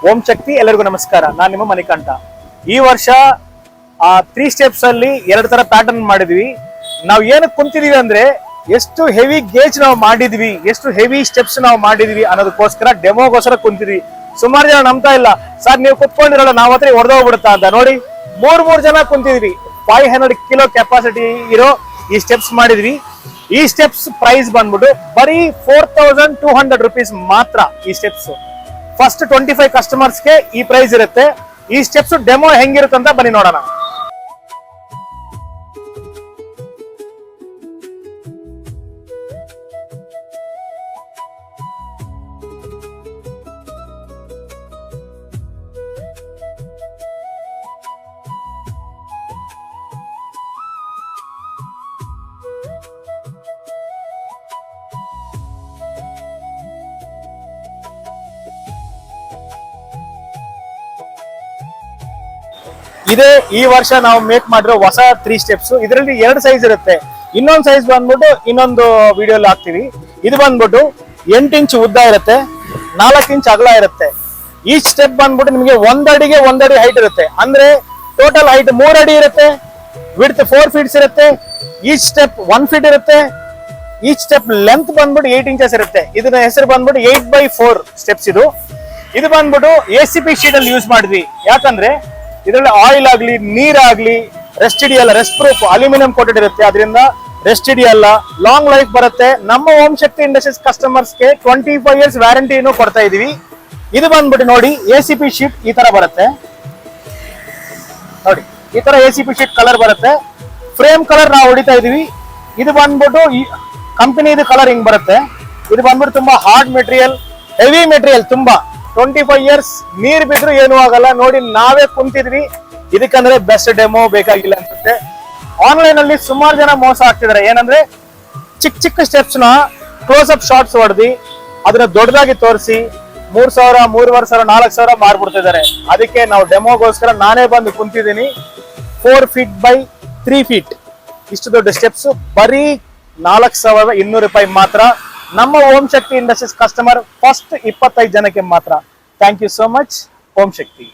ಓಂ ಶಕ್ತಿ, ಎಲ್ಲರಿಗೂ ನಮಸ್ಕಾರ. ನಾನು ನಿಮ್ಮ ಮಣಿಕಂಠ. ಈ ವರ್ಷ 3 ಸ್ಟೆಪ್ಸ್ ಅಲ್ಲಿ 2 ತರ ಪ್ಯಾಟರ್ನ್ ಮಾಡಿದ್ವಿ. ನಾವು ಏನಕ್ಕೆ ಕುಂತಿದೀವಿ ಅಂದ್ರೆ ಎಷ್ಟು ಹೆವಿ ಗೇಜ್ ನಾವು ಮಾಡಿದ್ವಿ, ಎಷ್ಟು ಹೆವಿ ಸ್ಟೆಪ್ಸ್ ನಾವು ಮಾಡಿದ್ವಿ ಅನ್ನೋದಕ್ಕೋಸ್ಕರ ಡೆಮೋಗೋಸ್ಕರ ಕುಂತಿದ್ವಿ. ಸುಮಾರು ಜನ ನಂಬ್ತಾ ಇಲ್ಲ, ಸರ್ ನೀವು ಕುತ್ಕೊಂಡಿರಲ್ಲ ನಾವ್ ಹತ್ರ ಹೊಡೆದೋಗ್ಬಿಡುತ್ತಾ ಅಂತ. ನೋಡಿ, ಮೂರ್ ಜನ ಕುಂತಿದ್ವಿ. 500 ಕಿಲೋ ಕೆಪಾಸಿಟಿ ಇರೋ ಈ ಸ್ಟೆಪ್ಸ್ ಮಾಡಿದ್ವಿ. ಈ ಸ್ಟೆಪ್ಸ್ ಪ್ರೈಸ್ ಬಂದ್ಬಿಟ್ಟು ಬರೀ 4200 rupees ಮಾತ್ರ. ಈ ಸ್ಟೆಪ್ಸ್ ಫಸ್ಟ್ 25 ಕಸ್ಟಮರ್ಸ್ಗೆ ಈ ಪ್ರೈಸ್ ಇರುತ್ತೆ. ಈ ಸ್ಟೆಪ್ಸ್ ಡೆಮೋ ಹೆಂಗಿರುತ್ತೆ ಅಂತ ಬನ್ನಿ ನೋಡೋಣ. ಇದೇ ಈ ವರ್ಷ ನಾವು ಮೇಕ್ ಮಾಡಿರೋ ಹೊಸ 3 ಸ್ಟೆಪ್ಸ್. ಇದರಲ್ಲಿ 2 ಸೈಜ್ ಇರುತ್ತೆ. ಇನ್ನೊಂದು ಸೈಜ್ ಬಂದ್ಬಿಟ್ಟು ಇನ್ನೊಂದು ವಿಡಿಯೋಲಿ ಹಾಕ್ತಿವಿ. ಇದು ಬಂದ್ಬಿಟ್ಟು 8 ಇಂಚ್ ಉದ್ದ ಇರುತ್ತೆ, 4 ಇಂಚ್ ಅಗಲ ಇರುತ್ತೆ. ಈ ಸ್ಟೆಪ್ ಬಂದ್ಬಿಟ್ಟು ನಿಮಗೆ 1 ಅಡಿಗೆ 1 ಅಡಿ ಹೈಟ್ ಇರುತ್ತೆ. ಅಂದ್ರೆ ಟೋಟಲ್ ಹೈಟ್ 3 ಅಡಿ ಇರುತ್ತೆ, ವಿಡ್ತ್ 4 ಫೀಟ್ಸ್ ಇರುತ್ತೆ. ಈಚ್ ಸ್ಟೆಪ್ 1 ಫೀಟ್ ಇರುತ್ತೆ. ಈಚ್ ಸ್ಟೆಪ್ ಲೆಂತ್ ಬಂದ್ಬಿಟ್ಟು 8 ಇಂಚಸ್ ಇರುತ್ತೆ. ಇದನ್ನ ಹೆಸರು ಬಂದ್ಬಿಟ್ಟು 8x4 ಸ್ಟೆಪ್ಸ್. ಇದು ಬಂದ್ಬಿಟ್ಟು ACP ಶೀಟ್ ಅಲ್ಲಿ ಯೂಸ್ ಮಾಡಿದ್ವಿ. ಯಾಕಂದ್ರೆ ಇದರಲ್ಲಿ ಆಯಿಲ್ ಆಗ್ಲಿ ನೀರಾಗ್ಲಿ ರೆಸ್ಟ್ ಹಿಡಿಯಲ್ಲ. ರೆಸ್ಟ್ ಪ್ರೂಫ್ ಅಲ್ಯೂಮಿನಿಯಂ ಕೋಟೆಡ್ ಇರುತ್ತೆ, ಅದರಿಂದ ರೆಸ್ಟ್ ಹಿಡಿಯಲ್ಲ, ಲಾಂಗ್ ಲೈಫ್ ಬರುತ್ತೆ. ನಮ್ಮ ಓಂ ಶಕ್ತಿ ಇಂಡಸ್ಟ್ರೀಸ್ ಕಸ್ಟಮರ್ಸ್ಗೆ 25 years ವ್ಯಾರಂಟಿನೂ ಕೊಡ್ತಾ ಇದೀವಿ. ಇದು ಬಂದ್ಬಿಟ್ಟು ನೋಡಿ, ACP ಶೀಟ್ ಈ ತರ ಬರುತ್ತೆ. ನೋಡಿ, ಈ ತರ ACP ಶೀಟ್ ಕಲರ್ ಬರುತ್ತೆ. ಫ್ರೇಮ್ ಕಲರ್ ನಾವು ಹೊಡಿತಾ ಇದೀವಿ. ಇದು ಬಂದ್ಬಿಟ್ಟು ಕಂಪನಿದು ಕಲರ್ ಹಿಂಗ್ ಬರುತ್ತೆ. ಇದು ಬಂದ್ಬಿಟ್ಟು ತುಂಬಾ ಹಾರ್ಡ್ ಮೆಟೀರಿಯಲ್, ಹೆವಿ ಮೆಟೀರಿಯಲ್. ತುಂಬಾ 25 years ನೀರ್ ಬಿದ್ರು ಏನು ಆಗಲ್ಲ. ನೋಡಿ, ನಾವೇ ಕುಂತಿದ್ವಿ. ಇದಕ್ಕಂದ್ರೆ ಬೆಸ್ಟ್ ಡೆಮೋ ಬೇಕಾಗಿಲ್ಲ ಅನ್ಸುತ್ತೆ. ಆನ್ಲೈನ್ ಅಲ್ಲಿ ಸುಮಾರು ಜನ ಮೋಸ ಆಗ್ತಿದ್ದಾರೆ. ಏನಂದ್ರೆ ಚಿಕ್ಕ ಸ್ಟೆಪ್ಸ್ ನ ಕ್ಲೋಸ್ ಅಪ್ ಶಾರ್ಟ್ಸ್ ಹೊಡೆದಿ ಅದನ್ನ ದೊಡ್ಡದಾಗಿ ತೋರಿಸಿ 3000, 3500, 4000 ಮಾರ್ಬಿಡ್ತಿದ್ದಾರೆ. ಅದಕ್ಕೆ ನಾವು ಡೆಮೋಗೋಸ್ಕರ ನಾನೇ ಬಂದು ಕುಂತಿದ್ದೀನಿ. 4 feet by 3 feet ಇಷ್ಟು ದೊಡ್ಡ ಸ್ಟೆಪ್ಸ್ ಬರೀ 4200 ರೂಪಾಯಿ ಮಾತ್ರ. ನಮ್ಮ Om Shakti industries customer first 25 ಜನಕ್ಕೆ ಮಾತ್ರ. Thank you so much. Om Shakti.